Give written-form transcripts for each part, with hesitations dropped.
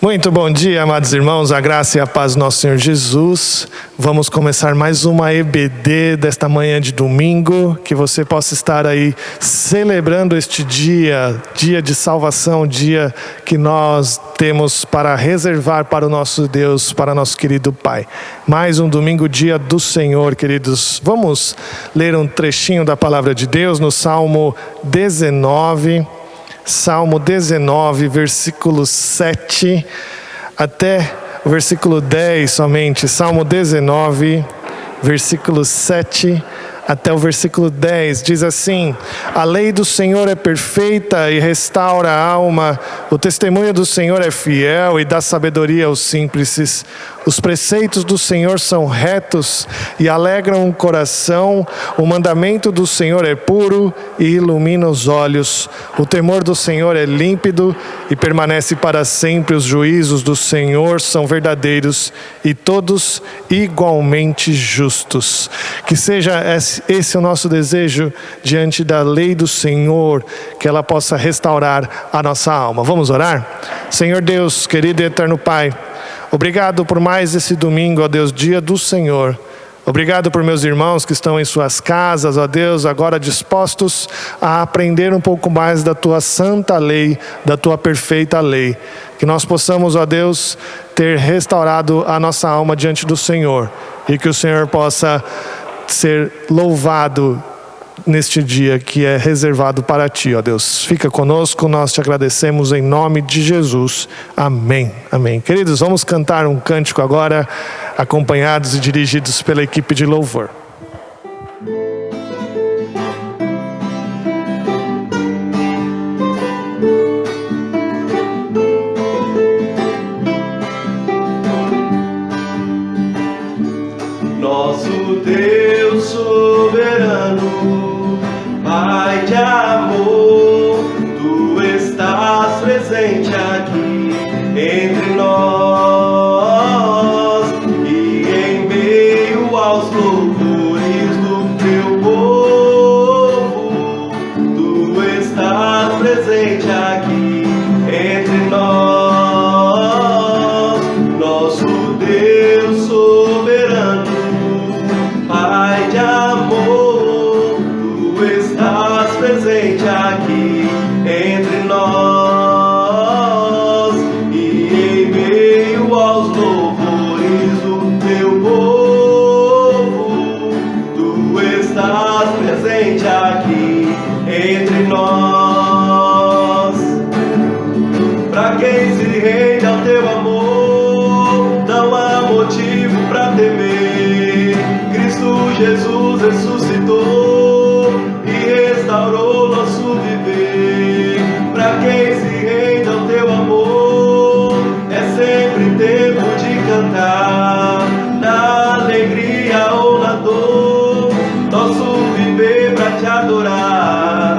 Muito bom dia, amados irmãos, a graça e a paz do nosso Senhor Jesus. Vamos começar mais uma EBD desta manhã de domingo, que você possa estar aí celebrando este dia de salvação, dia que nós temos para reservar para o nosso Deus, para nosso querido Pai. Mais um domingo, dia do Senhor, queridos. Vamos ler um trechinho da palavra de Deus no Salmo 19, versículo 7 até o versículo 10 somente. Salmo 19, versículo 7 até o versículo 10, diz assim: a lei do Senhor é perfeita e restaura a alma, o testemunho do Senhor é fiel e dá sabedoria aos simples. Os preceitos do Senhor são retos e alegram o coração, o mandamento do Senhor é puro e ilumina os olhos. O temor do Senhor é límpido e permanece para sempre. Os juízos do Senhor são verdadeiros e todos igualmente justos. Que seja esse o nosso desejo diante da lei do Senhor, que ela possa restaurar a nossa alma. Vamos orar? Senhor Deus, querido e eterno Pai, obrigado por mais esse domingo, ó Deus, dia do Senhor. Obrigado por meus irmãos que estão em suas casas, ó Deus, agora dispostos a aprender um pouco mais da Tua santa lei, da Tua perfeita lei. Que nós possamos, ó Deus, ter restaurado a nossa alma diante do Senhor. E que o Senhor possa ser louvado neste dia que é reservado para Ti, ó Deus. Fica conosco, nós Te agradecemos em nome de Jesus. Amém. Amém. Queridos, vamos cantar um cântico agora, acompanhados e dirigidos pela equipe de louvor. Nosso Deus soberano, Pai de amor, Tu estás presente aqui entre nós e em meio aos louvores do Teu povo. Tu estás presente aqui entre nós, nosso Deus soberano, Pai de amor, Tu estás presente aqui entre nós e em meio aos louvores do Teu povo. Tu estás presente aqui entre nós. Pra quem se rende ao Teu amor, não há motivo pra temer. Cristo Jesus ressuscitou e restaurou nosso viver. Pra quem se rende ao Teu amor, é sempre tempo de cantar, na alegria ou na dor, nosso viver pra Te adorar.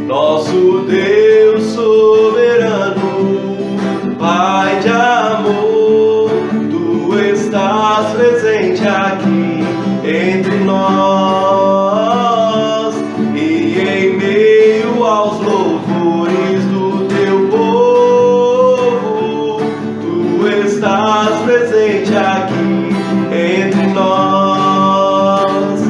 Nosso Deus soberano, Pai de amor, Tu estás presente aqui entre nós e em meio aos louvores do Teu povo. Tu estás presente aqui entre nós.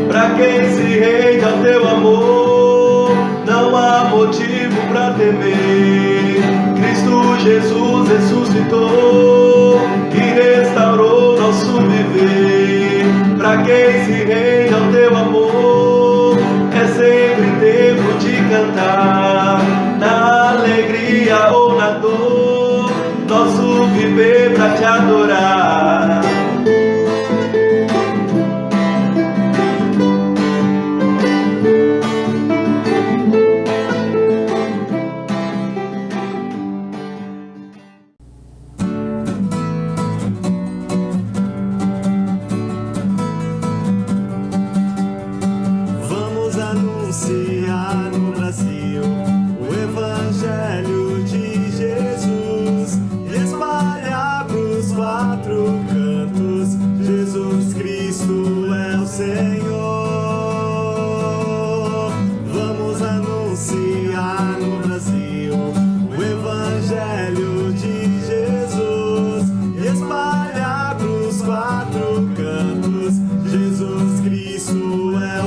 Pra quem se rende ao Teu amor, não há motivo pra temer. Cristo Jesus ressuscitou e restaurou nosso viver. Pra quem se rende ao Teu amor, é sempre tempo de cantar, na alegria ou na dor, nosso viver pra Te adorar. Anunciar no Brasil o Evangelho de Jesus, espalhar pros quatro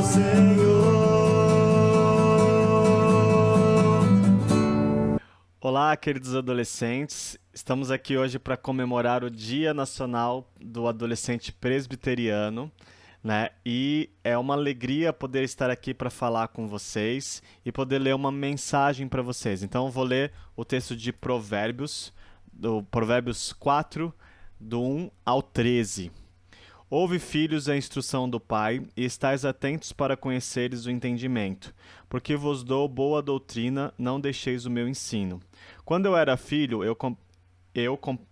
Senhor. Olá, queridos adolescentes. Estamos aqui hoje para comemorar o Dia Nacional do Adolescente Presbiteriano, né? E é uma alegria poder estar aqui para falar com vocês e poder ler uma mensagem para vocês. Então, eu vou ler o texto de Provérbios, do Provérbios 4, do 1 ao 13. Ouve, filhos, a instrução do Pai, e estais atentos para conheceres o entendimento. Porque vos dou boa doutrina, não deixeis o meu ensino. Quando eu era filho,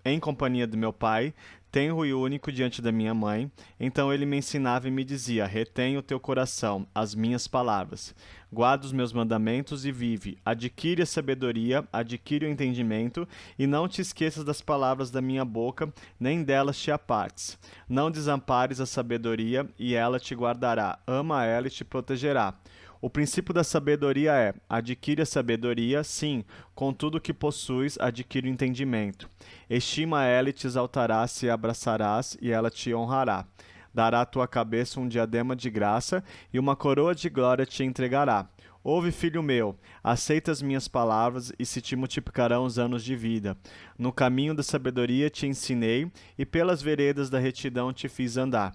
em companhia do meu pai, tenro e único diante da minha mãe, então ele me ensinava e me dizia: retém o teu coração, as minhas palavras. Guarda os meus mandamentos e vive. Adquire a sabedoria, adquire o entendimento, e não te esqueças das palavras da minha boca, nem delas te apartes. Não desampares a sabedoria, e ela te guardará. Ama ela e te protegerá. O princípio da sabedoria é: adquire a sabedoria, sim, com tudo que possuis, adquire o entendimento. Estima ela e te exaltarás, e abraçarás, e ela te honrará. Dará à tua cabeça um diadema de graça, e uma coroa de glória te entregará. Ouve, filho meu, aceita as minhas palavras, e se te multiplicarão os anos de vida. No caminho da sabedoria te ensinei, e pelas veredas da retidão te fiz andar.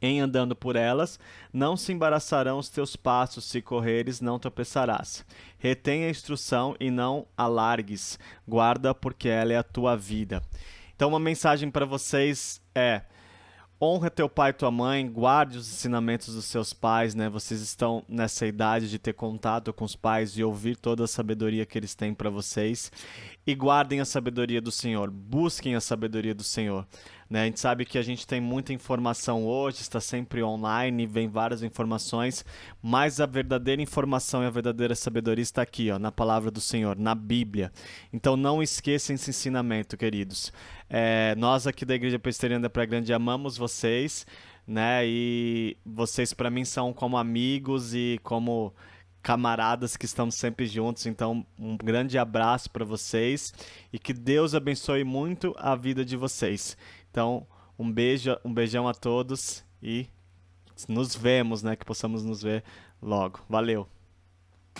Em andando por elas, não se embaraçarão os teus passos, se correres, não tropeçarás. Retém a instrução e não a largues, guarda, porque ela é a tua vida. Então, uma mensagem para vocês é: honra teu pai e tua mãe, guarde os ensinamentos dos seus pais, né? Vocês estão nessa idade de ter contato com os pais e ouvir toda a sabedoria que eles têm para vocês. E guardem a sabedoria do Senhor, busquem a sabedoria do Senhor. Né? A gente sabe que a gente tem muita informação hoje, está sempre online, vem várias informações, mas a verdadeira informação e a verdadeira sabedoria está aqui, ó, na palavra do Senhor, na Bíblia. Então não esqueçam esse ensinamento, queridos. Nós aqui da Igreja Presbiteriana da Praia Grande amamos vocês, né? E vocês para mim são como amigos e como camaradas que estamos sempre juntos. Então, um grande abraço para vocês e que Deus abençoe muito a vida de vocês. Então, um beijão a todos e nos vemos, né? Que possamos nos ver logo. Valeu!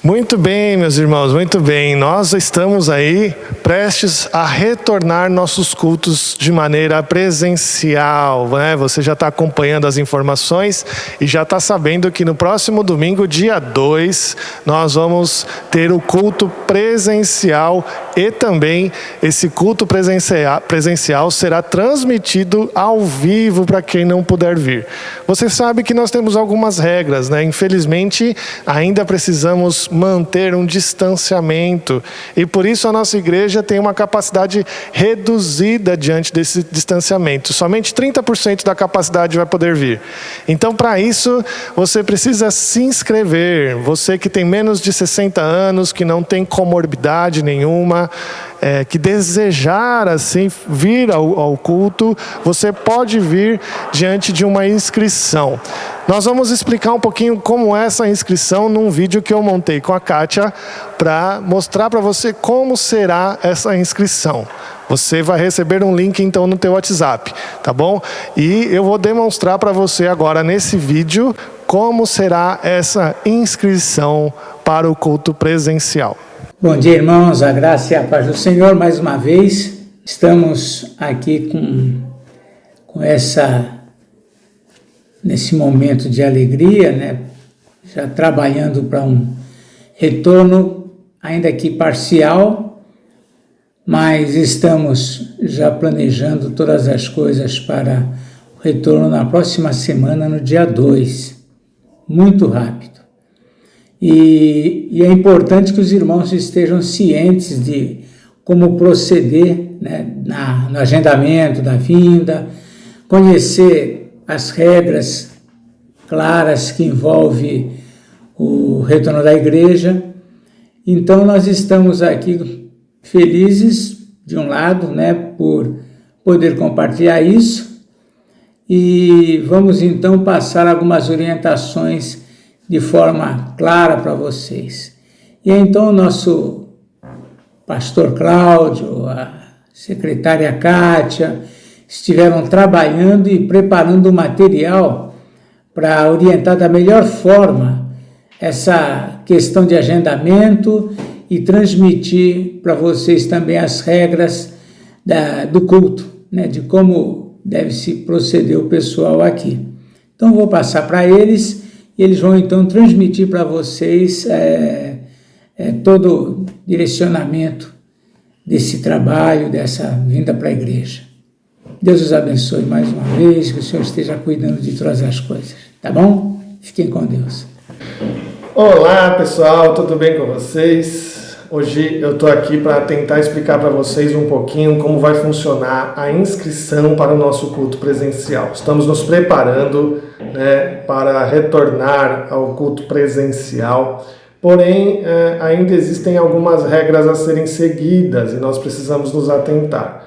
Muito bem, meus irmãos, muito bem. Nós estamos aí prestes a retornar nossos cultos de maneira presencial, né? Você já está acompanhando as informações e já está sabendo que no próximo domingo, dia 2, nós vamos ter o culto presencial e também esse culto presencial será transmitido ao vivo para quem não puder vir. Você sabe que nós temos algumas regras, né? Infelizmente, ainda precisamos manter um distanciamento e por isso a nossa igreja tem uma capacidade reduzida diante desse distanciamento. Somente 30% da capacidade vai poder vir. Então, para isso, você precisa se inscrever. Você que tem menos de 60 anos, que não tem comorbidade nenhuma, que desejar assim vir ao culto, você pode vir diante de uma inscrição. Nós vamos explicar um pouquinho como é essa inscrição num vídeo que eu montei com a Kátia para mostrar para você como será essa inscrição. Você vai receber um link então no teu WhatsApp, tá bom? E eu vou demonstrar para você agora nesse vídeo como será essa inscrição para o culto presencial. Bom dia, irmãos, a graça e a paz do Senhor. Mais uma vez, estamos aqui nesse momento de alegria, né? Já trabalhando para um retorno, ainda que parcial, mas estamos já planejando todas as coisas para o retorno na próxima semana, no dia 2, muito rápido. E é importante que os irmãos estejam cientes de como proceder, né, no agendamento da vinda, conhecer as regras claras que envolvem o retorno da igreja. Então nós estamos aqui felizes, de um lado, né, por poder compartilhar isso, e vamos então passar algumas orientações de forma clara para vocês. E então o nosso pastor Cláudio, a secretária Kátia, estiveram trabalhando e preparando o material para orientar da melhor forma essa questão de agendamento e transmitir para vocês também as regras do culto, né, de como deve se proceder o pessoal aqui. Então vou passar para eles e eles vão então transmitir para vocês todo o direcionamento desse trabalho, dessa vinda para a igreja. Deus os abençoe mais uma vez, que o Senhor esteja cuidando de todas as coisas, tá bom? Fiquem com Deus. Olá pessoal, tudo bem com vocês? Hoje eu estou aqui para tentar explicar para vocês um pouquinho como vai funcionar a inscrição para o nosso culto presencial. Estamos nos preparando, né, para retornar ao culto presencial, porém ainda existem algumas regras a serem seguidas e nós precisamos nos atentar.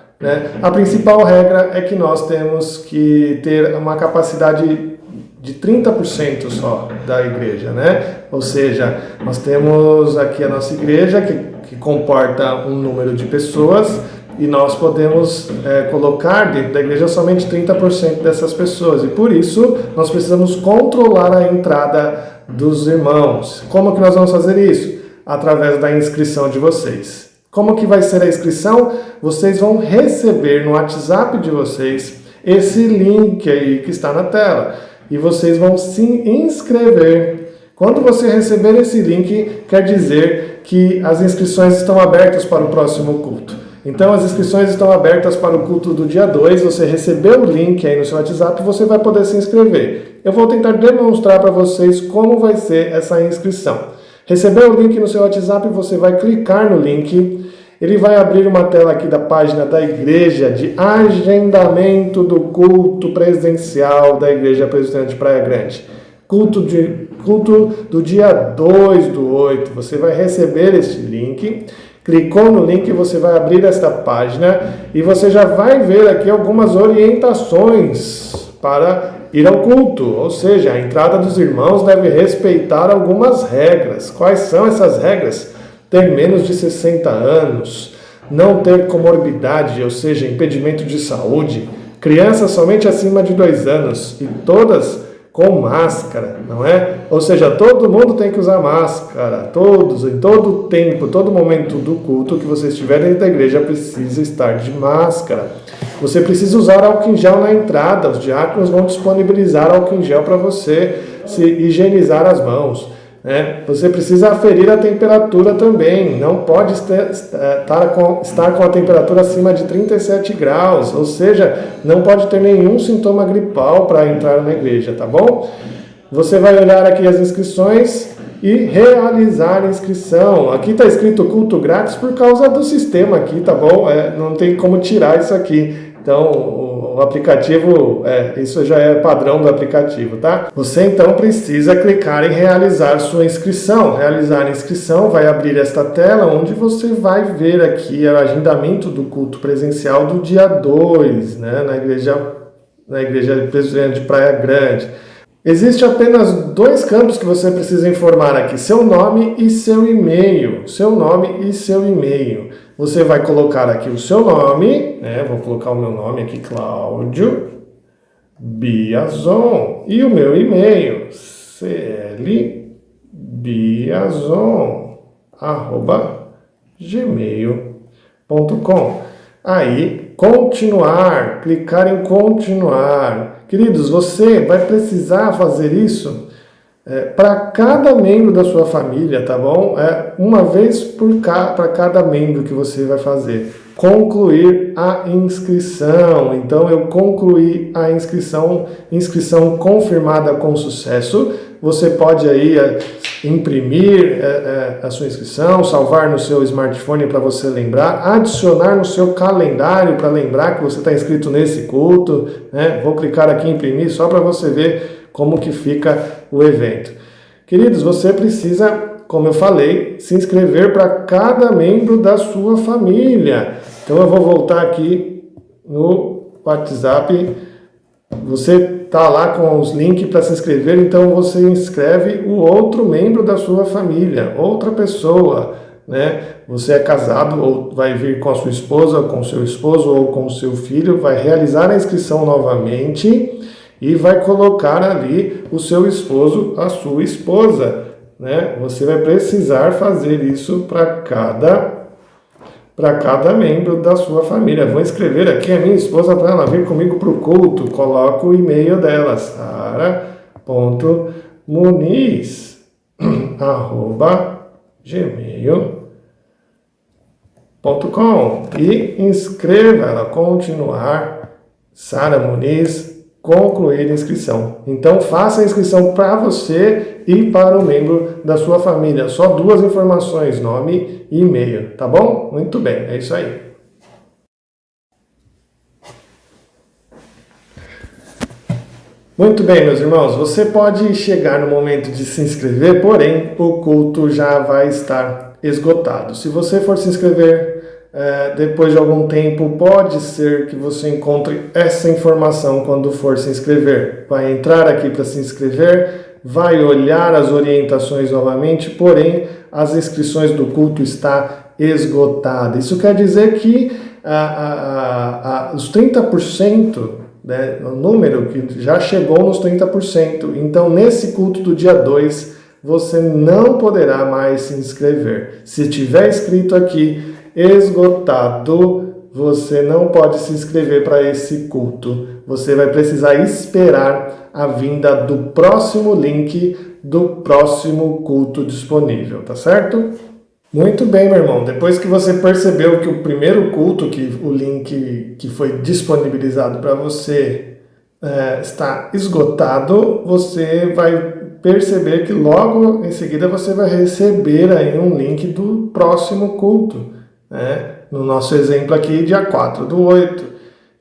A principal regra é que nós temos que ter uma capacidade de 30% só da igreja, né? Ou seja, nós temos aqui a nossa igreja que comporta um número de pessoas e nós podemos colocar dentro da igreja somente 30% dessas pessoas e por isso nós precisamos controlar a entrada dos irmãos. Como que nós vamos fazer isso? Através da inscrição de vocês. Como que vai ser a inscrição? Vocês vão receber no WhatsApp de vocês esse link aí que está na tela. E vocês vão se inscrever. Quando você receber esse link, quer dizer que as inscrições estão abertas para o próximo culto. Então as inscrições estão abertas para o culto do dia 2. Você recebeu o link aí no seu WhatsApp, você vai poder se inscrever. Eu vou tentar demonstrar para vocês como vai ser essa inscrição. Recebeu o link no seu WhatsApp, você vai clicar no link, ele vai abrir uma tela aqui da página da igreja de agendamento do culto presencial da Igreja Presbiteriana de Praia Grande. Culto do dia 2/8, você vai receber este link, clicou no link, você vai abrir esta página e você já vai ver aqui algumas orientações para ir ao culto, ou seja, a entrada dos irmãos deve respeitar algumas regras. Quais são essas regras? Ter menos de 60 anos, não ter comorbidade, ou seja, impedimento de saúde, crianças somente acima de 2 anos e todas com máscara, não é? Ou seja, todo mundo tem que usar máscara, todos, em todo tempo, todo momento do culto que você estiver dentro da igreja precisa estar de máscara. Você precisa usar álcool em gel na entrada, os diáconos vão disponibilizar álcool em gel para você se higienizar as mãos. Você precisa aferir a temperatura também, não pode estar com a temperatura acima de 37 graus, ou seja, não pode ter nenhum sintoma gripal para entrar na igreja, tá bom? Você vai olhar aqui as inscrições e realizar a inscrição. Aqui está escrito culto grátis por causa do sistema aqui, tá bom? Não tem como tirar isso aqui. Então, o aplicativo, isso já é padrão do aplicativo, tá? Você então precisa clicar em realizar sua inscrição. Realizar a inscrição vai abrir esta tela onde você vai ver aqui o agendamento do culto presencial do dia 2, né? Na igreja Presbiteriana de Praia Grande. Existe apenas 2 campos que você precisa informar aqui, seu nome e seu e-mail. Seu nome e seu e-mail. Você vai colocar aqui o seu nome, né? Vou colocar o meu nome aqui, Cláudio Biazon. E o meu e-mail, clbiazon@gmail.com. Aí, continuar, clicar em continuar. Queridos, você vai precisar fazer isso para cada membro da sua família, tá bom? Uma vez para cada membro que você vai fazer. Concluir a inscrição. Então, eu concluí a inscrição confirmada com sucesso. Você pode aí imprimir a sua inscrição, salvar no seu smartphone para você lembrar, adicionar no seu calendário para lembrar que você está inscrito nesse culto, né? Vou clicar aqui em imprimir só para você ver como que fica o evento. Queridos, você precisa, como eu falei, se inscrever para cada membro da sua família. Então eu vou voltar aqui no WhatsApp. Você está lá com os links para se inscrever, então você inscreve o outro membro da sua família, outra pessoa, né? Você é casado ou vai vir com a sua esposa, com o seu esposo ou com o seu filho, vai realizar a inscrição novamente e vai colocar ali o seu esposo, a sua esposa, né? Você vai precisar fazer isso para cada membro da sua família. Vou escrever aqui a minha esposa para ela vir comigo para o culto. Coloco o e-mail dela, sara.muniz@gmail.com, e inscreva ela, continuar, Sara Muniz, concluir a inscrição. Então faça a inscrição para você e para o membro da sua família. Só 2 informações, nome e e-mail, tá bom? Muito bem, é isso aí. Muito bem, meus irmãos, você pode chegar no momento de se inscrever, porém o culto já vai estar esgotado. Se você for se inscrever depois de algum tempo, pode ser que você encontre essa informação quando for se inscrever. Vai entrar aqui para se inscrever, vai olhar as orientações novamente, porém as inscrições do culto está esgotada. Isso quer dizer que os 30%, né, o número que já chegou nos 30%. Então, nesse culto do dia 2, você não poderá mais se inscrever. Se tiver escrito aqui, esgotado, você não pode se inscrever para esse culto. Você vai precisar esperar a vinda do próximo link do próximo culto disponível, tá certo? Muito bem, meu irmão. Depois que você percebeu que o primeiro culto, que o link que foi disponibilizado para você está esgotado, você vai perceber que logo em seguida você vai receber aí um link do próximo culto, né? No nosso exemplo aqui, dia 4/8.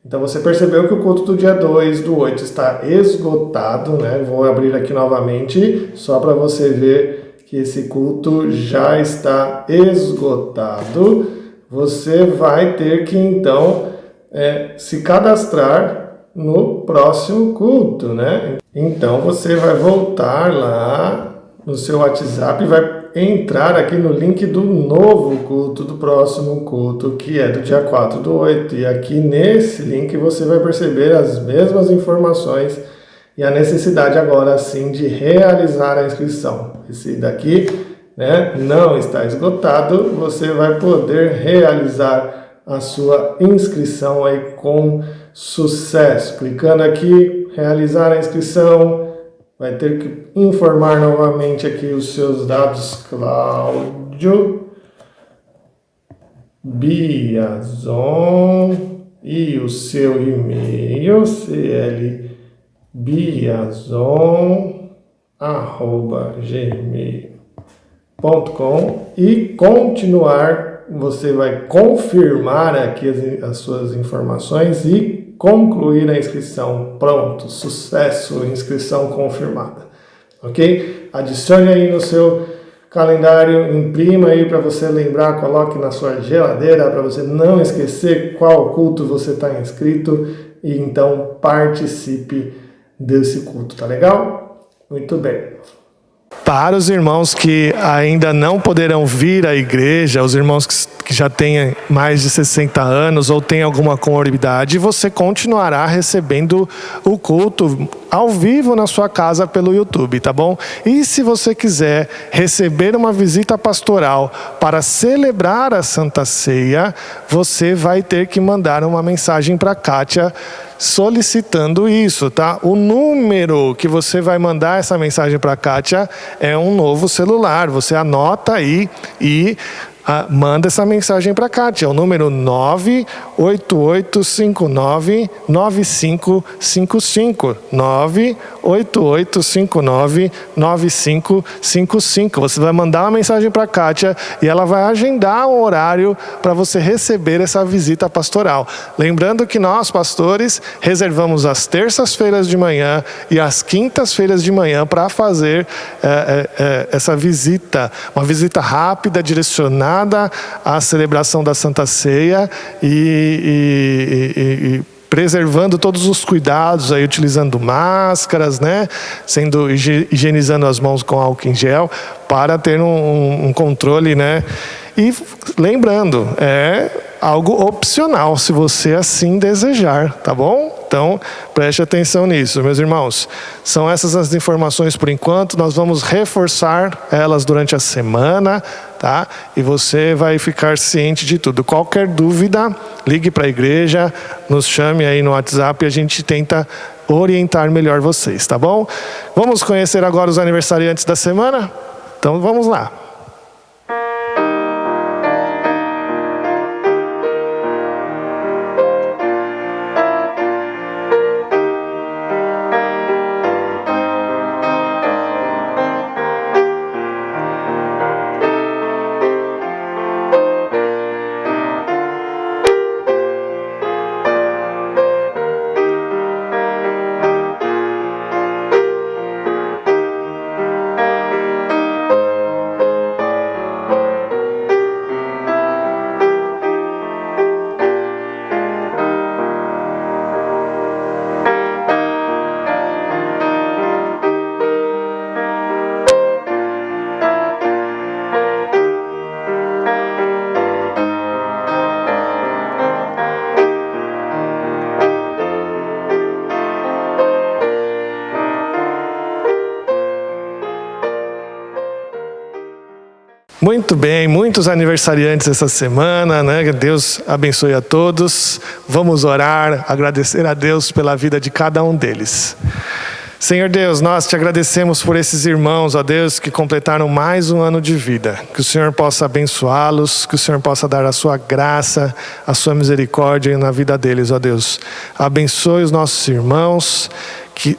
Então você percebeu que o culto do dia 2/8 está esgotado, né? Vou abrir aqui novamente só para você ver que esse culto já está esgotado. Você vai ter que então se cadastrar no próximo culto, né? Então você vai voltar lá no seu WhatsApp e vai entrar aqui no link do novo culto, do próximo culto, que é do dia 4/8. E aqui nesse link você vai perceber as mesmas informações e a necessidade agora sim de realizar a inscrição. Esse daqui, né, não está esgotado, você vai poder realizar a sua inscrição aí com sucesso. Clicando aqui, realizar a inscrição, vai ter que informar novamente aqui os seus dados, Cláudio Biazon, e o seu e-mail, clbiazon@gmail.com, e continuar. Você vai confirmar aqui as suas informações e concluir a inscrição. Pronto, sucesso, inscrição confirmada. Ok? Adicione aí no seu calendário, imprima aí para você lembrar, coloque na sua geladeira para você não esquecer qual culto você está inscrito, e então participe desse culto, tá legal? Muito bem. Para os irmãos que ainda não poderão vir à igreja, os irmãos que já têm mais de 60 anos ou têm alguma comorbidade, você continuará recebendo o culto ao vivo na sua casa pelo YouTube, tá bom? E se você quiser receber uma visita pastoral para celebrar a Santa Ceia, você vai ter que mandar uma mensagem para a Kátia solicitando isso, tá? O número que você vai mandar essa mensagem para a Kátia é um novo celular. Você anota aí e manda essa mensagem para a Kátia. É o número 98859-9555. 98859-9555. Você vai mandar uma mensagem para a Kátia e ela vai agendar um horário para você receber essa visita pastoral. Lembrando que nós, pastores, reservamos as terças-feiras de manhã e as quintas-feiras de manhã para fazer essa visita. Uma visita rápida, direcionada à celebração da Santa Ceia e preservando todos os cuidados, aí, utilizando máscaras, né? Higienizando as mãos com álcool em gel, para ter um controle, né? E lembrando, é algo opcional, se você assim desejar, tá bom? Então, preste atenção nisso, meus irmãos. São essas as informações por enquanto. Nós vamos reforçar elas durante a semana, tá? E você vai ficar ciente de tudo. Qualquer dúvida, ligue para a igreja, nos chame aí no WhatsApp e a gente tenta orientar melhor vocês, tá bom? Vamos conhecer agora os aniversariantes da semana? Então, vamos lá. Muito bem, muitos aniversariantes essa semana, né? Que Deus abençoe a todos. Vamos orar, agradecer a Deus pela vida de cada um deles. Senhor Deus, nós te agradecemos por esses irmãos, ó Deus, que completaram mais um ano de vida. Que o Senhor possa abençoá-los, que o Senhor possa dar a sua graça, a sua misericórdia na vida deles, ó Deus. Abençoe os nossos irmãos,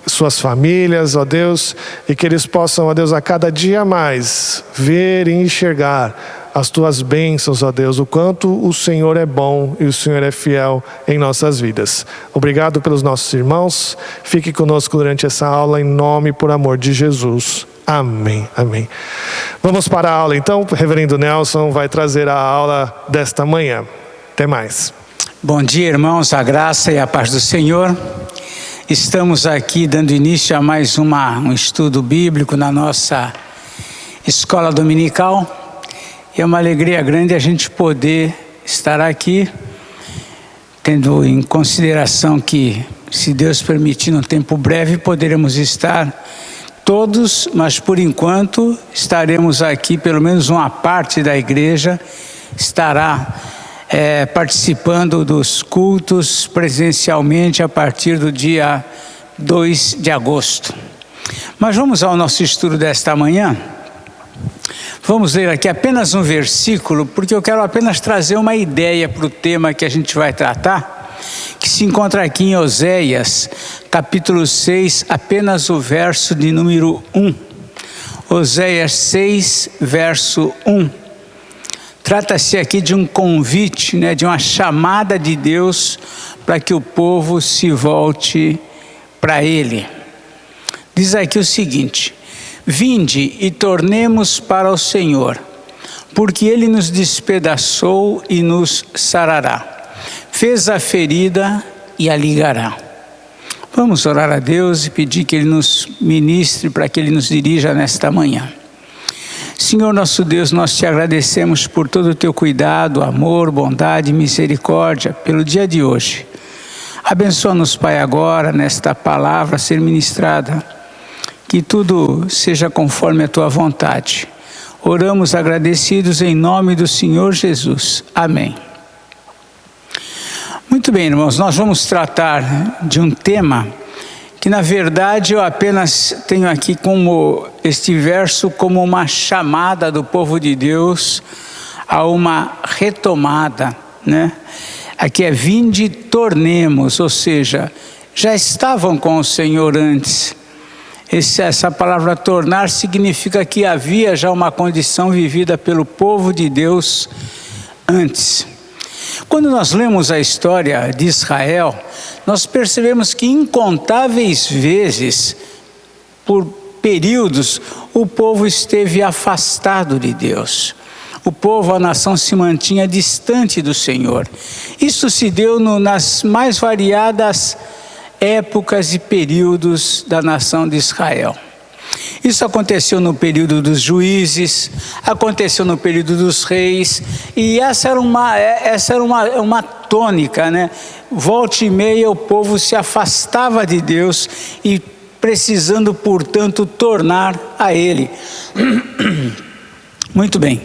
suas famílias, ó Deus, e que eles possam, ó Deus, a cada dia mais ver e enxergar as tuas bênçãos, ó Deus, o quanto o Senhor é bom e o Senhor é fiel em nossas vidas. Obrigado pelos nossos irmãos. Fique conosco durante essa aula em nome e por amor de Jesus. Amém, amém. Vamos para a aula então. O reverendo Nelson vai trazer a aula desta manhã. Até mais. Bom dia, irmãos, a graça e a paz do Senhor. Estamos aqui dando início a mais um estudo bíblico na nossa escola dominical. É uma alegria grande a gente poder estar aqui, tendo em consideração que, se Deus permitir, num tempo breve, poderemos estar todos, mas por enquanto estaremos aqui, pelo menos uma parte da igreja estará participando dos cultos presencialmente a partir do dia 2 de agosto. Mas vamos ao nosso estudo desta manhã. Vamos ler aqui apenas um versículo, porque eu quero apenas trazer uma ideia para o tema que a gente vai tratar, que se encontra aqui em Oséias, capítulo 6, apenas o verso de número 1. Oséias 6, verso 1. Trata-se aqui de um convite, de uma chamada de Deus para que o povo se volte para Ele. Diz aqui o seguinte: vinde e tornemos para o Senhor, porque Ele nos despedaçou e nos sarará, fez a ferida e a ligará. Vamos orar a Deus e pedir que Ele nos ministre, para que Ele nos dirija nesta manhã. Senhor nosso Deus, nós te agradecemos por todo o teu cuidado, amor, bondade e misericórdia pelo dia de hoje. Abençoa-nos, Pai, agora nesta palavra a ser ministrada, que tudo seja conforme a tua vontade. Oramos agradecidos em nome do Senhor Jesus. Amém. Muito bem, irmãos, nós vamos tratar de um tema que, na verdade, eu apenas tenho aqui como este verso como uma chamada do povo de Deus a uma retomada, Aqui é vinde e tornemos, ou seja, já estavam com o Senhor antes. Essa palavra tornar significa que havia já uma condição vivida pelo povo de Deus antes. Quando nós lemos a história de Israel, nós percebemos que incontáveis vezes, por períodos, o povo esteve afastado de Deus. O povo, a nação, se mantinha distante do Senhor. Isso se deu nas mais variadas épocas e períodos da nação de Israel. Isso aconteceu no período dos juízes, aconteceu no período dos reis, e essa era uma tônica, volta e meia o povo se afastava de Deus e precisando, portanto, tornar a Ele. Muito bem.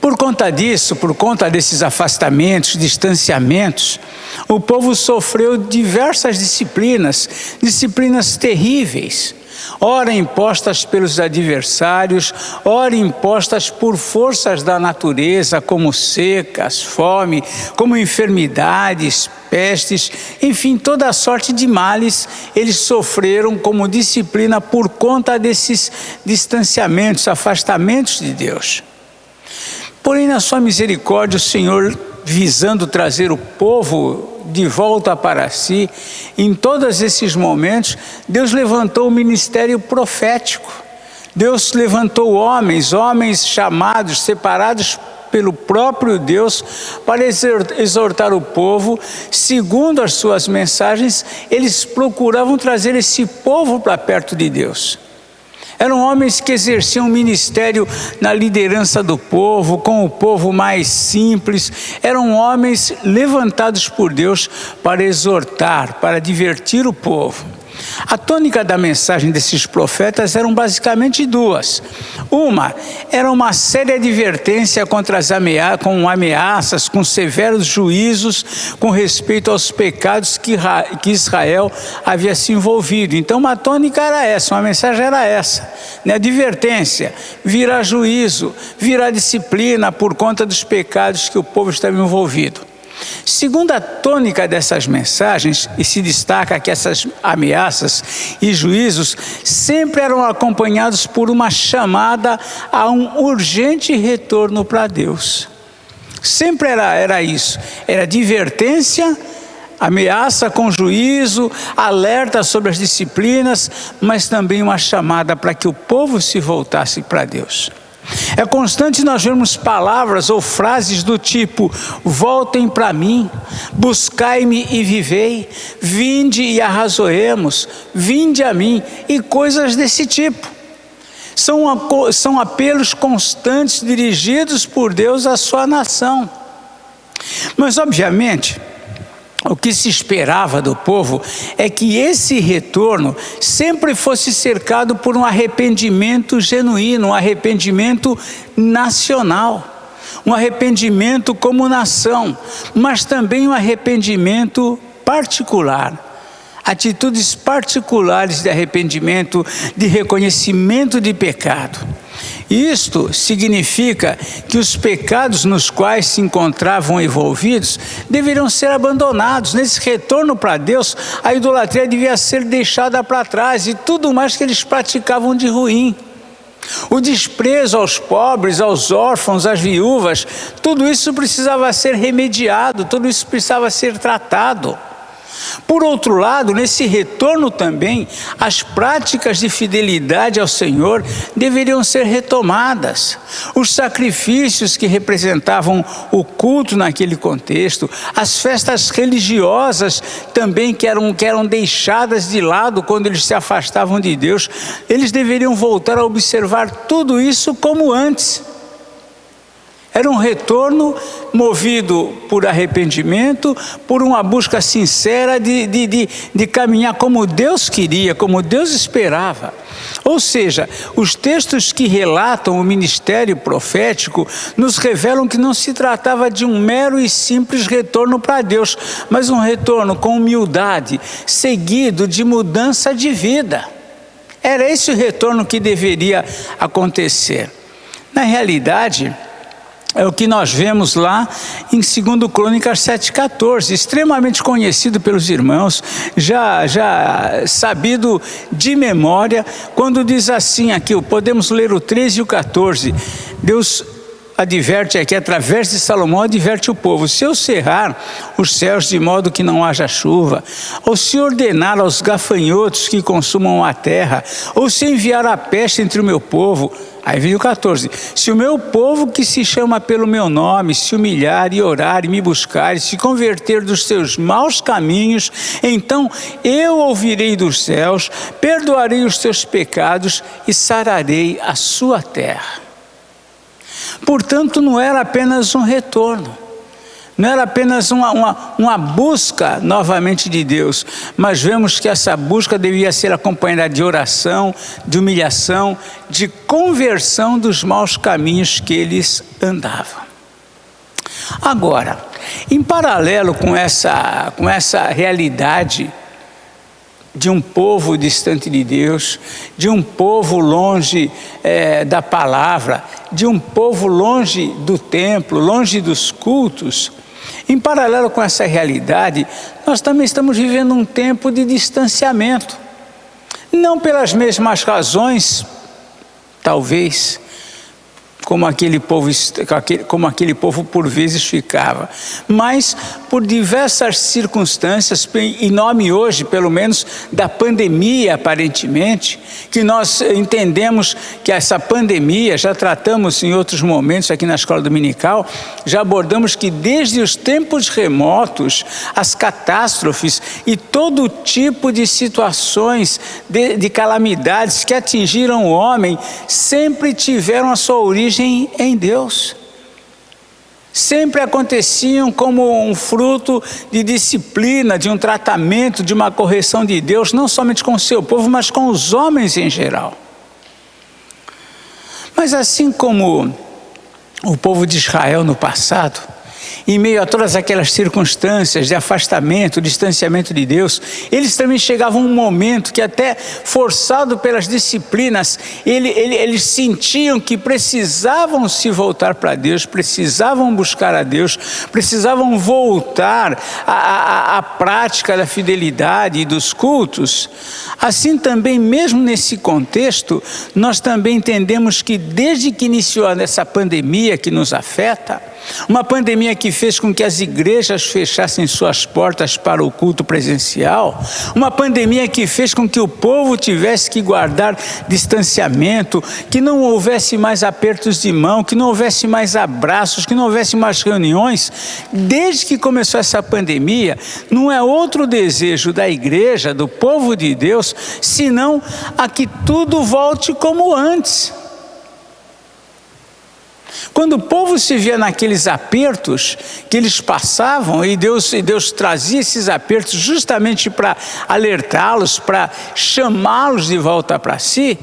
Por conta disso, por conta desses afastamentos, distanciamentos, o povo sofreu diversas disciplinas terríveis, ora impostas pelos adversários, ora impostas por forças da natureza, como secas, fome, como enfermidades, pestes, enfim, toda sorte de males eles sofreram como disciplina por conta desses distanciamentos, afastamentos de Deus. Porém, na sua misericórdia, o Senhor, visando trazer o povo de volta para si, em todos esses momentos, Deus levantou o ministério profético. Deus levantou homens chamados, separados pelo próprio Deus, para exortar o povo. Segundo as suas mensagens, eles procuravam trazer esse povo para perto de Deus. Eram homens que exerciam ministério na liderança do povo, com o povo mais simples. Eram homens levantados por Deus para exortar, para divertir o povo. A tônica da mensagem desses profetas eram basicamente duas. Uma era uma séria advertência contra com ameaças, com severos juízos com respeito aos pecados que Israel havia se envolvido. Então uma tônica era essa, uma mensagem era essa, né? Advertência, virá juízo, virá disciplina por conta dos pecados que o povo estava envolvido. Segunda tônica dessas mensagens, e se destaca que essas ameaças e juízos sempre eram acompanhados por uma chamada a um urgente retorno para Deus. Sempre era isso, era advertência, ameaça com juízo, alerta sobre as disciplinas, mas também uma chamada para que o povo se voltasse para Deus. É constante nós vermos palavras ou frases do tipo: voltem para mim, buscai-me e vivei, vinde e arrazoemos, vinde a mim, e coisas desse tipo. São apelos constantes dirigidos por Deus à sua nação. Mas obviamente, o que se esperava do povo é que esse retorno sempre fosse cercado por um arrependimento genuíno, um arrependimento nacional, um arrependimento como nação, mas também um arrependimento particular. Atitudes particulares de arrependimento, de reconhecimento de pecado. Isto significa que os pecados nos quais se encontravam envolvidos deveriam ser abandonados. Nesse retorno para Deus, a idolatria devia ser deixada para trás e tudo mais que eles praticavam de ruim. O desprezo aos pobres, aos órfãos, às viúvas, tudo isso precisava ser remediado, tudo isso precisava ser tratado. Por outro lado, nesse retorno também, as práticas de fidelidade ao Senhor deveriam ser retomadas. Os sacrifícios que representavam o culto naquele contexto, as festas religiosas também que eram deixadas de lado quando eles se afastavam de Deus, eles deveriam voltar a observar tudo isso como antes. Era um retorno movido por arrependimento, por uma busca sincera de caminhar como Deus queria, como Deus esperava. Ou seja, os textos que relatam o ministério profético nos revelam que não se tratava de um mero e simples retorno para Deus, mas um retorno com humildade, seguido de mudança de vida. Era esse o retorno que deveria acontecer. Na realidade, é o que nós vemos lá em 2 Crônicas 7,14, extremamente conhecido pelos irmãos, já sabido de memória, quando diz assim aqui, podemos ler o 13 e o 14, Deus adverte aqui, através de Salomão, adverte o povo: se eu cerrar os céus de modo que não haja chuva, ou se ordenar aos gafanhotos que consumam a terra, ou se enviar a peste entre o meu povo. Aí vem o 14, se o meu povo que se chama pelo meu nome se humilhar e orar e me buscar e se converter dos seus maus caminhos, então eu ouvirei dos céus, perdoarei os seus pecados e sararei a sua terra. Portanto, não era apenas um retorno, Não era apenas uma busca novamente de Deus, mas vemos que essa busca devia ser acompanhada de oração, de humilhação, de conversão dos maus caminhos que eles andavam. Agora, em paralelo com essa realidade de um povo distante de Deus, de um povo longe da palavra, de um povo longe do templo, longe dos cultos, em paralelo com essa realidade, nós também estamos vivendo um tempo de distanciamento. Não pelas mesmas razões, talvez, como aquele povo por vezes ficava, mas por diversas circunstâncias, em nome hoje, pelo menos, da pandemia, aparentemente, que nós entendemos que essa pandemia, já tratamos em outros momentos aqui na escola dominical, já abordamos que desde os tempos remotos, as catástrofes e todo tipo de situações, de calamidades que atingiram o homem, sempre tiveram a sua origem em Deus. Sempre aconteciam como um fruto de disciplina, de um tratamento, de uma correção de Deus, não somente com o seu povo, mas com os homens em geral. Mas assim como o povo de Israel no passado, em meio a todas aquelas circunstâncias de afastamento, distanciamento de Deus, eles também chegavam a um momento que, até forçado pelas disciplinas, eles sentiam que precisavam se voltar para Deus, precisavam buscar a Deus, precisavam voltar à prática da fidelidade e dos cultos. Assim também, mesmo nesse contexto, nós também entendemos que desde que iniciou essa pandemia que nos afeta, uma pandemia que fez com que as igrejas fechassem suas portas para o culto presencial, uma pandemia que fez com que o povo tivesse que guardar distanciamento, que não houvesse mais apertos de mão, que não houvesse mais abraços, que não houvesse mais reuniões. Desde que começou essa pandemia, não é outro desejo da igreja, do povo de Deus, senão a que tudo volte como antes. Quando o povo se via naqueles apertos que eles passavam, e Deus trazia esses apertos justamente para alertá-los, para chamá-los de volta para si,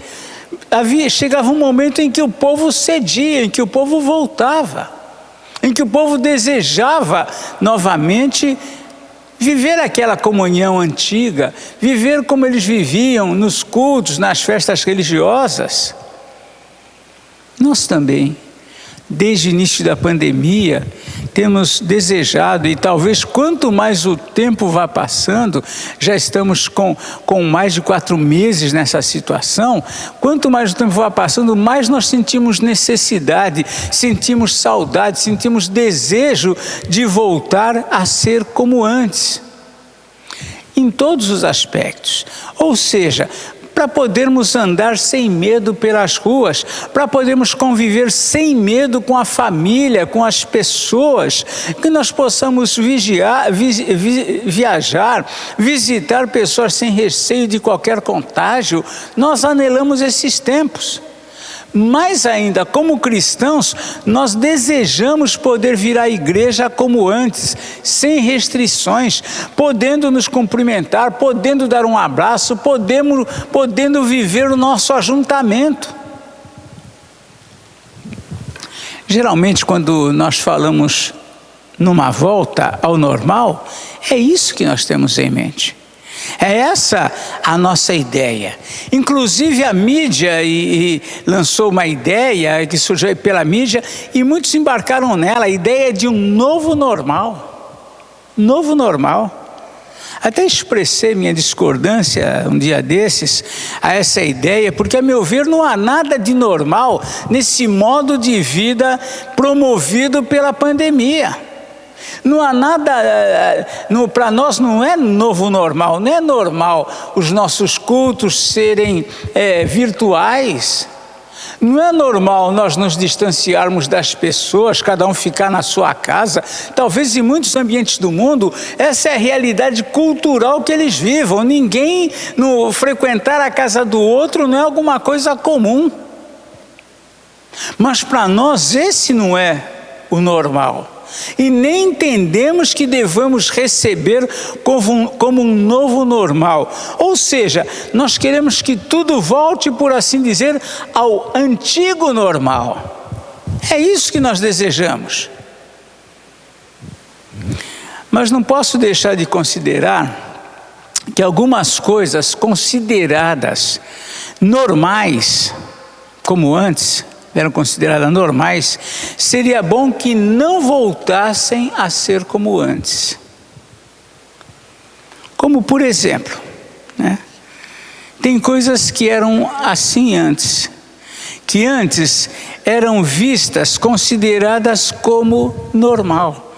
chegava um momento em que o povo cedia, em que o povo voltava, em que o povo desejava novamente viver aquela comunhão antiga, viver como eles viviam nos cultos, nas festas religiosas. Nós também, desde o início da pandemia, temos desejado, e talvez quanto mais o tempo vá passando, já estamos com mais de 4 meses nessa situação, quanto mais o tempo vai passando, mais nós sentimos necessidade, sentimos saudade, sentimos desejo de voltar a ser como antes, em todos os aspectos. Ou seja, para podermos andar sem medo pelas ruas, para podermos conviver sem medo com a família, com as pessoas, que nós possamos viajar, visitar pessoas sem receio de qualquer contágio. Nós anelamos esses tempos. Mais ainda, como cristãos, nós desejamos poder vir à igreja como antes, sem restrições, podendo nos cumprimentar, podendo dar um abraço, podendo viver o nosso ajuntamento. Geralmente, quando nós falamos numa volta ao normal, é isso que nós temos em mente. É essa a nossa ideia. Inclusive a mídia lançou uma ideia que surgiu pela mídia e muitos embarcaram nela, a ideia de um novo normal. Novo normal. Até expressei minha discordância um dia desses a essa ideia, porque a meu ver não há nada de normal nesse modo de vida promovido pela pandemia. Não há nada, para nós não é novo normal, não é normal os nossos cultos serem virtuais, não é normal nós nos distanciarmos das pessoas, cada um ficar na sua casa. Talvez em muitos ambientes do mundo, essa é a realidade cultural que eles vivam, ninguém frequentar a casa do outro não é alguma coisa comum, mas para nós esse não é o normal. e nem entendemos que devamos receber como um novo normal. Ou seja, nós queremos que tudo volte, por assim dizer, ao antigo normal. É isso que nós desejamos. Mas não posso deixar de considerar que algumas coisas consideradas normais, como antes eram consideradas normais, seria bom que não voltassem a ser como antes. Como por exemplo, tem coisas que eram assim antes, que antes eram vistas, consideradas como normal.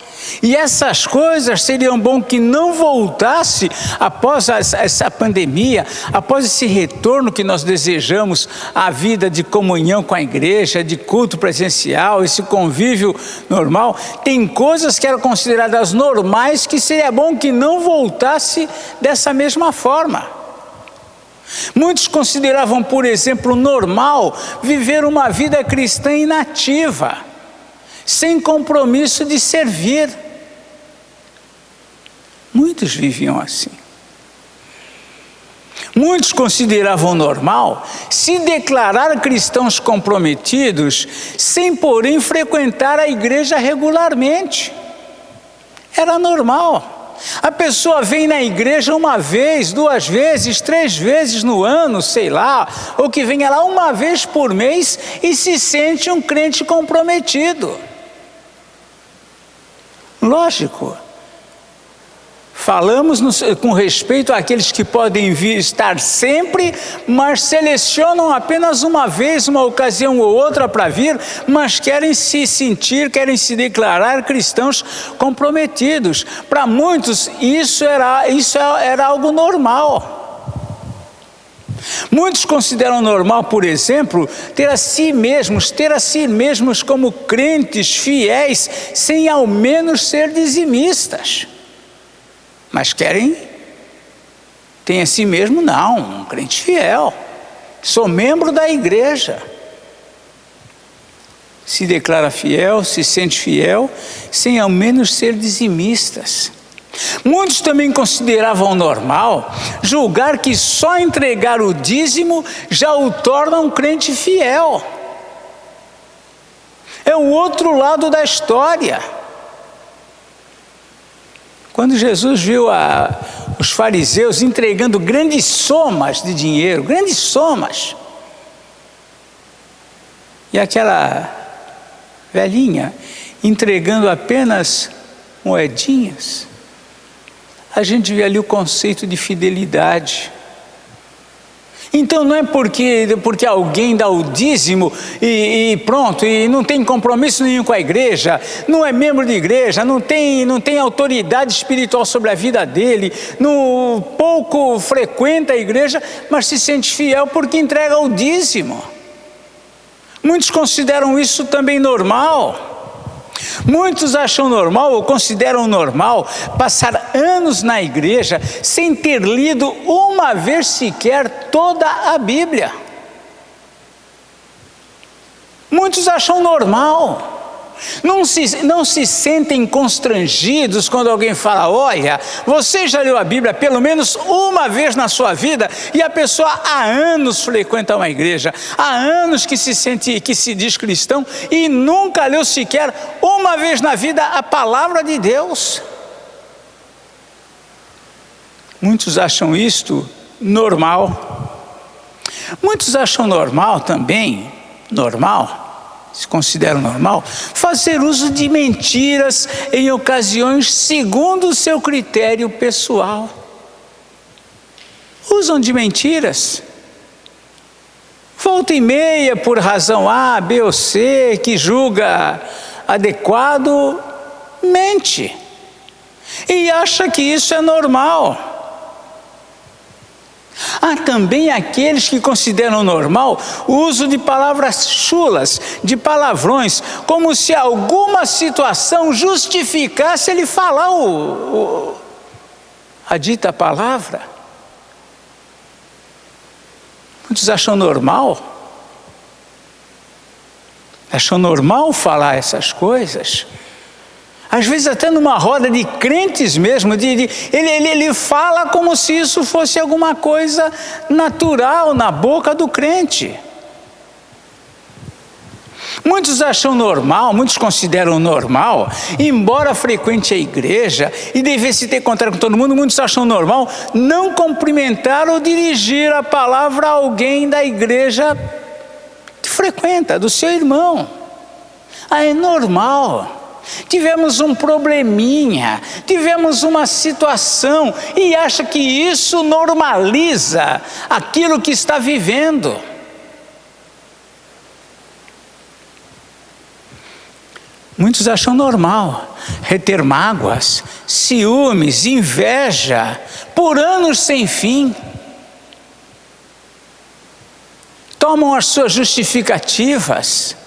E essas coisas seriam bom que não voltasse após essa pandemia, após esse retorno que nós desejamos à vida de comunhão com a igreja, de culto presencial, esse convívio normal. Tem coisas que eram consideradas normais que seria bom que não voltasse dessa mesma forma. Muitos consideravam, por exemplo, normal viver uma vida cristã inativa, sem compromisso de servir. Muitos viviam assim. Muitos consideravam normal se declarar cristãos comprometidos, sem porém frequentar a igreja regularmente. Era normal. A pessoa vem na igreja uma vez, 2 vezes, 3 vezes no ano, sei lá, ou que venha lá uma vez por mês e se sente um crente comprometido. Lógico. Falamos com respeito àqueles que podem vir estar sempre, mas selecionam apenas uma vez, uma ocasião ou outra para vir, mas querem se sentir, querem se declarar cristãos comprometidos. Para muitos isso era algo normal. Muitos consideram normal, por exemplo, ter a si mesmos como crentes fiéis, sem ao menos ser dizimistas. Mas tem a si mesmo, não, um crente fiel. Sou membro da igreja. Se declara fiel, se sente fiel, sem ao menos ser dizimistas. Muitos também consideravam normal julgar que só entregar o dízimo já o torna um crente fiel. É o outro lado da história. Quando Jesus viu os fariseus entregando grandes somas de dinheiro, grandes somas, e aquela velhinha entregando apenas moedinhas, a gente vê ali o conceito de fidelidade. Então não é porque alguém dá o dízimo e pronto, e não tem compromisso nenhum com a igreja, não é membro de igreja, não tem autoridade espiritual sobre a vida dele, pouco frequenta a igreja, mas se sente fiel porque entrega o dízimo. Muitos consideram isso também normal. Muitos acham normal ou consideram normal passar anos na igreja sem ter lido uma vez sequer toda a Bíblia. Muitos acham normal. Não se sentem constrangidos quando alguém fala: olha, você já leu a Bíblia pelo menos uma vez na sua vida? E a pessoa há anos frequenta uma igreja, há anos que se diz cristão e nunca leu sequer uma vez na vida a palavra de Deus. Muitos acham isto normal. Muitos acham normal também, se consideram normal, fazer uso de mentiras em ocasiões segundo o seu critério pessoal. Usam de mentiras. Volta e meia, por razão A, B ou C, que julga adequado, mente. E acha que isso é normal. Há também aqueles que consideram normal o uso de palavras chulas, de palavrões, como se alguma situação justificasse ele falar a dita palavra. Muitos acham normal falar essas coisas. às vezes até numa roda de crentes mesmo, ele fala como se isso fosse alguma coisa natural na boca do crente. Muitos acham normal, muitos consideram normal, embora frequente a igreja e devesse ter contato com todo mundo, muitos acham normal não cumprimentar ou dirigir a palavra a alguém da igreja que frequenta, do seu irmão. É normal. Tivemos um probleminha, tivemos uma situação e acha que isso normaliza aquilo que está vivendo. Muitos acham normal reter mágoas, ciúmes, inveja, por anos sem fim. Tomam as suas justificativas,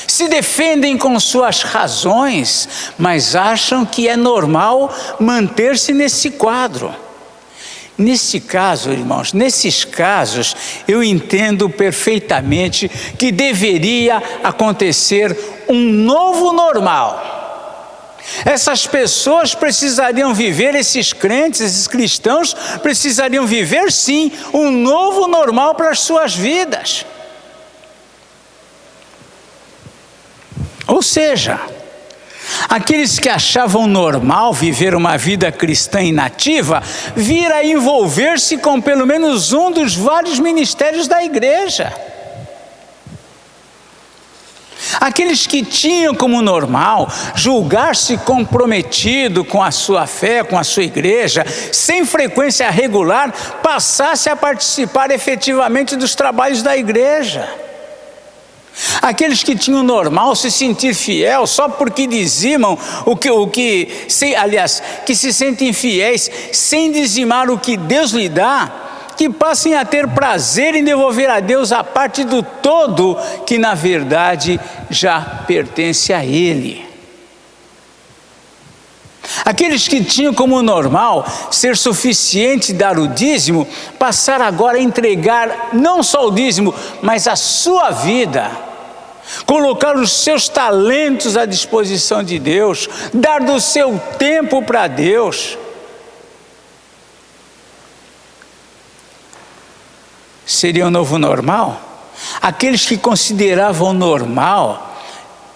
se defendem com suas razões, mas acham que é normal manter-se nesse quadro. Nesse caso, irmãos, nesses casos, eu entendo perfeitamente que deveria acontecer um novo normal. Essas pessoas precisariam viver, esses crentes, esses cristãos, precisariam viver sim um novo normal para as suas vidas. Ou seja, aqueles que achavam normal viver uma vida cristã inativa, vir a envolver-se com pelo menos um dos vários ministérios da igreja. Aqueles que tinham como normal julgar-se comprometido com a sua fé, com a sua igreja, sem frequência regular, passasse a participar efetivamente dos trabalhos da igreja. Aqueles que tinham normal se sentir fiel só porque dizimam que se sentem fiéis sem dizimar o que Deus lhe dá, que passem a ter prazer em devolver a Deus a parte do todo que na verdade já pertence a Ele. Aqueles que tinham como normal ser suficiente dar o dízimo, passar agora a entregar não só o dízimo, mas a sua vida, colocar os seus talentos à disposição de Deus, dar do seu tempo para Deus. Seria o novo normal? Aqueles que consideravam normal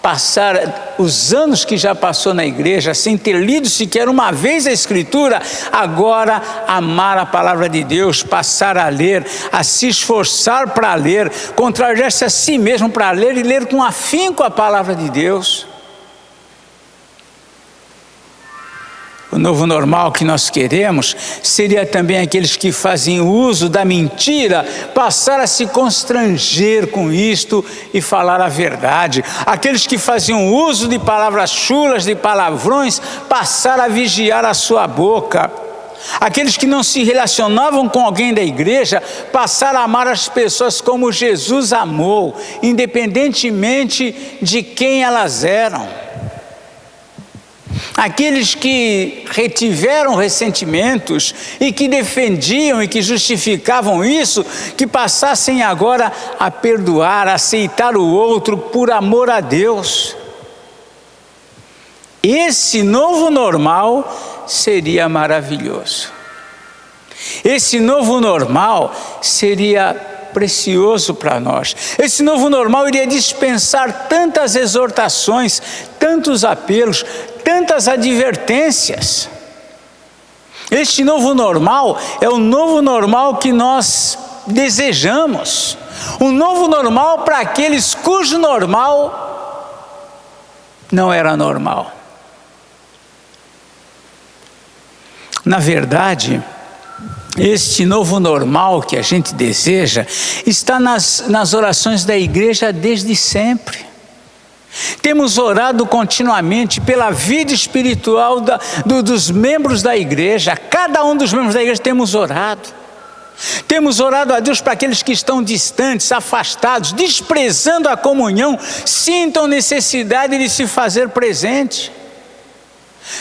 passar os anos que já passou na igreja sem ter lido sequer uma vez a Escritura, agora amar a palavra de Deus, passar a ler, a se esforçar para ler, contrariar-se a si mesmo para ler e ler com afinco a palavra de Deus. O novo normal que nós queremos seria também aqueles que fazem uso da mentira, passar a se constranger com isto e falar a verdade. Aqueles que faziam uso de palavras chulas, de palavrões, passar a vigiar a sua boca. Aqueles que não se relacionavam com alguém da igreja, passar a amar as pessoas como Jesus amou, independentemente de quem elas eram. Aqueles que retiveram ressentimentos e que defendiam e que justificavam isso, que passassem agora a perdoar, a aceitar o outro por amor a Deus. Esse novo normal seria maravilhoso. Esse novo normal seria precioso para nós. Esse novo normal iria dispensar tantas exortações, tantos apelos, tantas advertências. Este novo normal é o novo normal que nós desejamos. Um novo normal para aqueles cujo normal não era normal. Na verdade, este novo normal que a gente deseja está nas orações da igreja desde sempre. Temos orado continuamente pela vida espiritual dos membros da igreja. Cada um dos membros da igreja temos orado. Temos orado a Deus para aqueles que estão distantes, afastados, desprezando a comunhão, sintam necessidade de se fazer presente.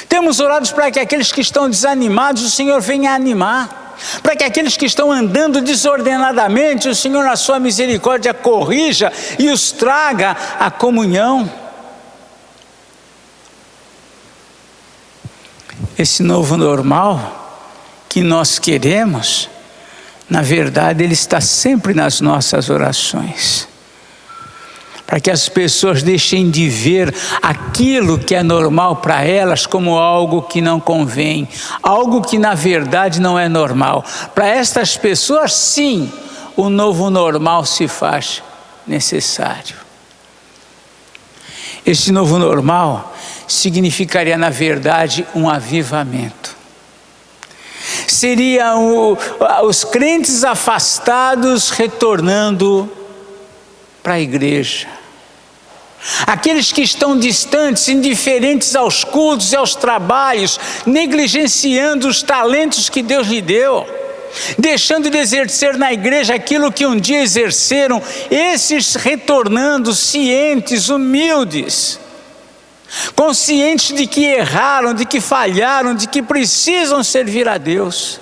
Temos orado para que aqueles que estão desanimados, o Senhor venha animar. Para que aqueles que estão andando desordenadamente, o Senhor na sua misericórdia corrija e os traga à comunhão. Esse novo normal que nós queremos, na verdade, ele está sempre nas nossas orações. Para que as pessoas deixem de ver aquilo que é normal para elas como algo que não convém, algo que na verdade não é normal. Para estas pessoas, sim, o novo normal se faz necessário. Este novo normal significaria, na verdade, um avivamento. Seriam os crentes afastados retornando para a igreja. Aqueles que estão distantes, indiferentes aos cultos e aos trabalhos, negligenciando os talentos que Deus lhe deu, deixando de exercer na igreja aquilo que um dia exerceram, esses retornando cientes, humildes, conscientes de que erraram, de que falharam, de que precisam servir a Deus.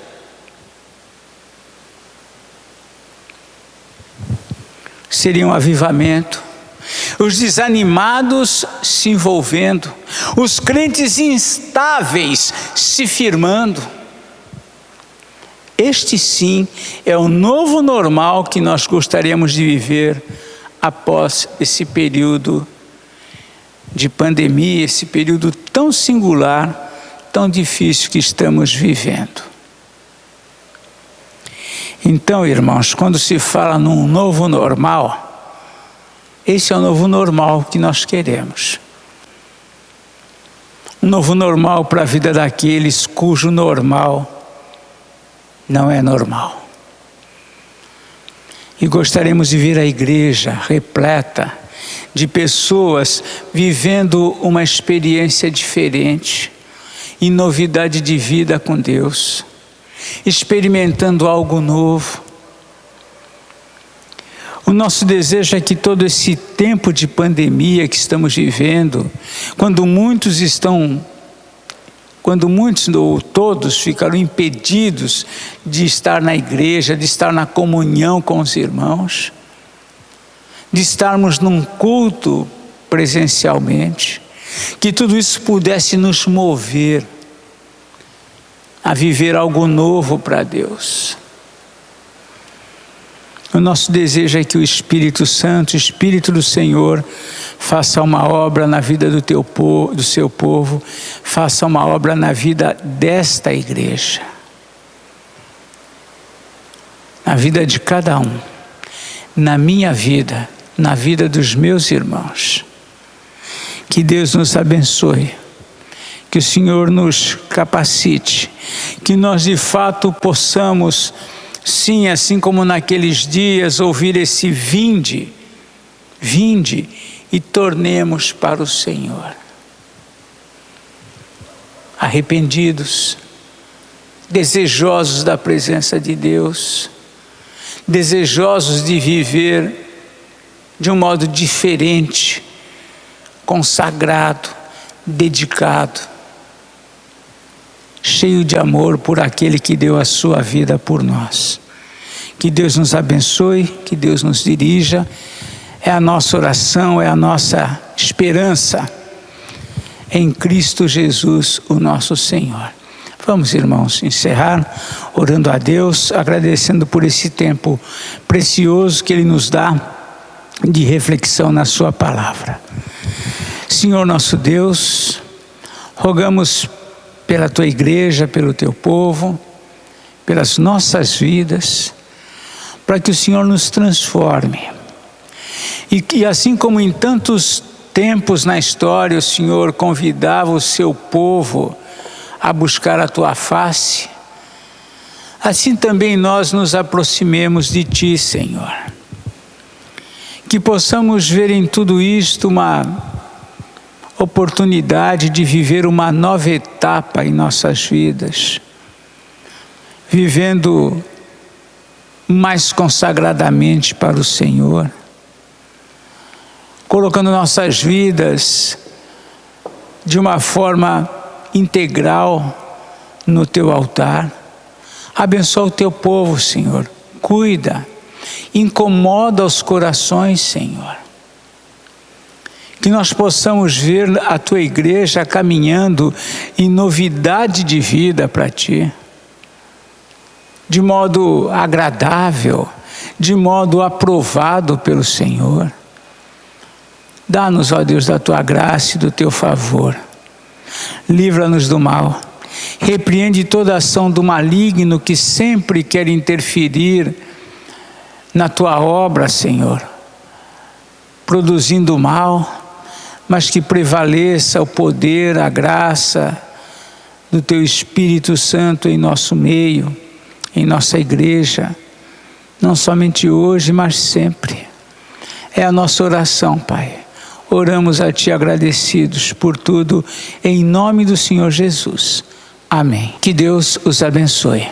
Seria um avivamento. Os desanimados se envolvendo, os crentes instáveis se firmando. Este sim é o novo normal que nós gostaríamos de viver após esse período de pandemia, esse período tão singular, tão difícil que estamos vivendo. Então, irmãos, quando se fala num novo normal, esse é o novo normal que nós queremos. Um novo normal para a vida daqueles cujo normal não é normal. E gostaríamos de ver a igreja repleta de pessoas vivendo uma experiência diferente e novidade de vida com Deus, experimentando algo novo. O nosso desejo é que todo esse tempo de pandemia que estamos vivendo, quando muitos ou todos ficaram impedidos de estar na igreja, de estar na comunhão com os irmãos, de estarmos num culto presencialmente, que tudo isso pudesse nos mover a viver algo novo para Deus. O nosso desejo é que o Espírito Santo, o Espírito do Senhor, faça uma obra na vida do seu povo, faça uma obra na vida desta igreja, na vida de cada um, na minha vida, na vida dos meus irmãos. Que Deus nos abençoe, que o Senhor nos capacite, que nós de fato possamos, sim, assim como naqueles dias, ouvir esse vinde e tornemos para o Senhor. Arrependidos, desejosos da presença de Deus, desejosos de viver de um modo diferente, consagrado, dedicado, cheio de amor por aquele que deu a sua vida por nós. Que Deus nos abençoe, que Deus nos dirija. É a nossa oração, é a nossa esperança em Cristo Jesus, o nosso Senhor. Vamos, irmãos, encerrar orando a Deus, agradecendo por esse tempo precioso que Ele nos dá de reflexão na sua palavra. Senhor nosso Deus, rogamos pela Tua igreja, pelo Teu povo, pelas nossas vidas, para que o Senhor nos transforme. E assim como em tantos tempos na história o Senhor convidava o seu povo a buscar a Tua face, assim também nós nos aproximemos de Ti, Senhor. Que possamos ver em tudo isto uma oportunidade de viver uma nova etapa em nossas vidas, vivendo mais consagradamente para o Senhor, colocando nossas vidas de uma forma integral no Teu altar. Abençoa o Teu povo, Senhor, cuida, incomoda os corações, Senhor. que nós possamos ver a tua igreja caminhando em novidade de vida para ti, de modo agradável, de modo aprovado pelo Senhor. Dá-nos, ó Deus, da tua graça e do teu favor. Livra-nos do mal. Repreende toda ação do maligno que sempre quer interferir na tua obra, Senhor, produzindo mal, mas que prevaleça o poder, a graça do teu Espírito Santo em nosso meio, em nossa igreja, não somente hoje, mas sempre. É a nossa oração, Pai. Oramos a Ti agradecidos por tudo, em nome do Senhor Jesus. Amém. Que Deus os abençoe.